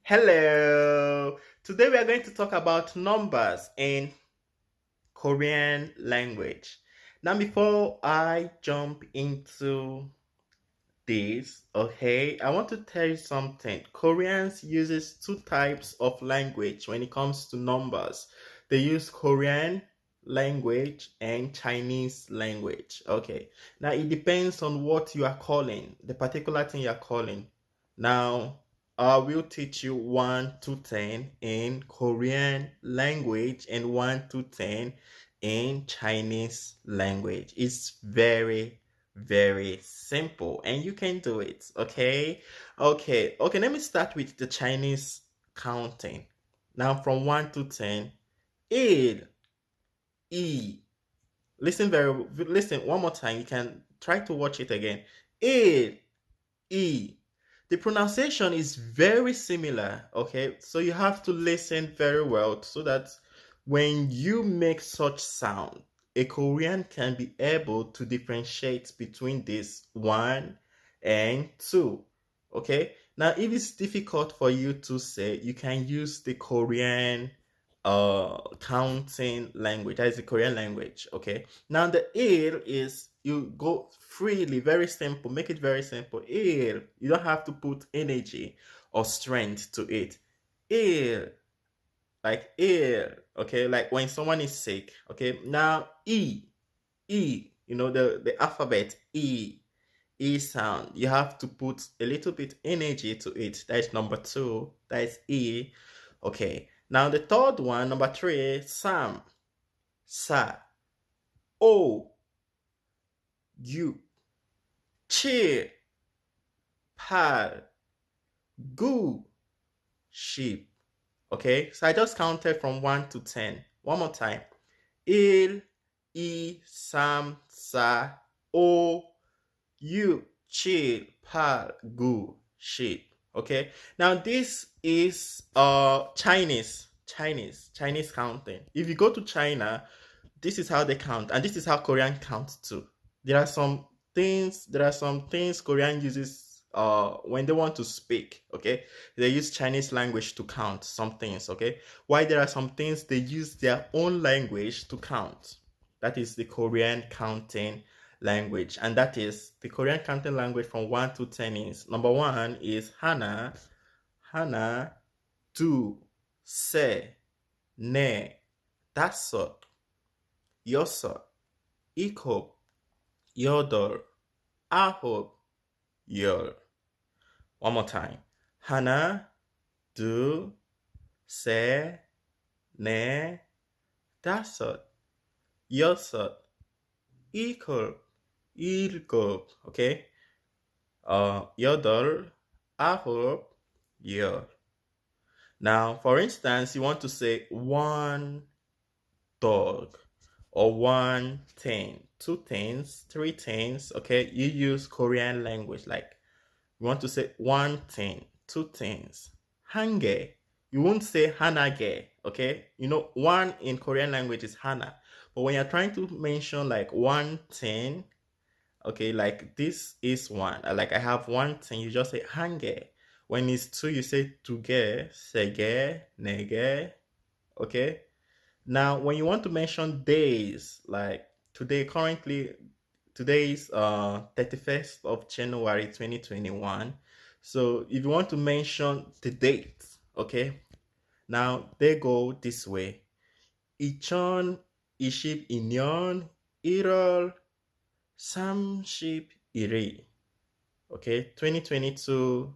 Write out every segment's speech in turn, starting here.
Hello. Today we are going to talk about numbers in Korean language. Now, before I jump into this, okay, I want to tell you something. Koreans uses two types of language when it comes to numbers. They use Korean language and Chinese language. Okay. Now it depends on what you are calling, the particular thing you are calling. Now, I will teach you 1 to 10 in Korean language and 1 to 10 in Chinese language. It's very simple and you can do it. Okay, let me start with the Chinese counting. Now from 1 to 10, il, e. Listen one more time. You can try to watch it again. Il, e. The pronunciation is very similar. Okay, so you have to listen very well so that when you make such sound, a Korean can be able to differentiate between this 1 and 2. Okay, now if it's difficult for you to say, you can use the Korean counting language. That is the Korean language. Okay, now the il is, you go freely, very simple, make it very simple. Il, you don't have to put energy or strength to it. Il, like il, okay, like when someone is sick. Okay, now e, the alphabet e sound, you have to put a little bit energy to it. That is number 2. That is e. Okay, now the third one, number 3, sam, sa, o, you, cheer, pal, goo, sheep. Okay, so I just counted from 1 to 10. One more time. Il, e, sam, sa, o, you, chill, pal, goo, sheep. Okay, now this is Chinese counting. If you go to China, this is how they count, and this is how Korean counts too. There are some things Korean uses when they want to speak. Okay, they use Chinese language to count some things. Okay, while there are some things they use their own language to count. That is the Korean counting language, and that is the Korean counting language from 1 to 10 is number 1 is hana, do, se, ne, 다섯, 여섯, 일곱, 여덟, 아홉, 열. One more time. 하나, 둘, 셋, 넷, 다섯, 여섯, 일곱. Okay? 여덟, 아홉, 열. Now, for instance, you want to say one dog or one thing, two things, three things. Okay, you use Korean language. Like you want to say one thing, two things. 한개. You won't say hanage. Okay, one in Korean language is hana, but when you're trying to mention like one thing, okay, like this is one. Like I have one thing, you just say 한개. When it's two, you say 두개, 세개, 네개. Okay. Now, when you want to mention days, like today is 31st of January 2021. So if you want to mention the date, okay, now they go this way. 2022년 1월 31일. Okay, 2022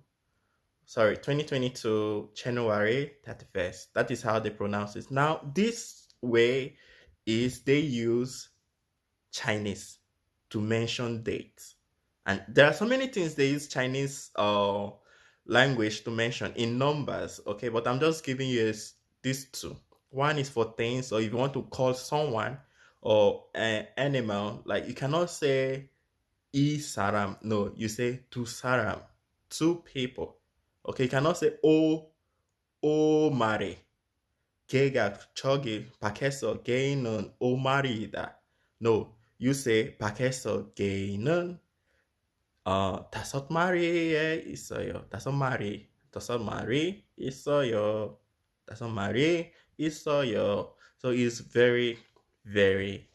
January 31st. That is how they pronounce it. Now, this way is they use Chinese to mention dates. And there are so many things they use Chinese language to mention in numbers, okay? But I'm just giving you these two. One is for things, or if you want to call someone or an animal, like you cannot say I saram. No, you say tu saram, two people. Okay, you cannot say o mare. 걔가 저기 밖에서 걔는 오 마리이다. No, you say 밖에서 걔는 5마리에 있어요. 5마리. doesn't marry, isoyo. Doesn't marry, isoyo. So it's very, very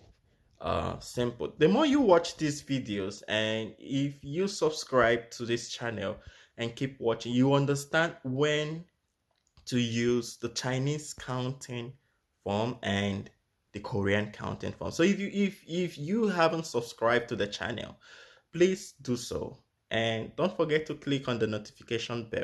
simple. The more you watch these videos and if you subscribe to this channel and keep watching, you understand when to use the Chinese counting form and the Korean counting form. So if you haven't subscribed to the channel, please do so. And don't forget to click on the notification bell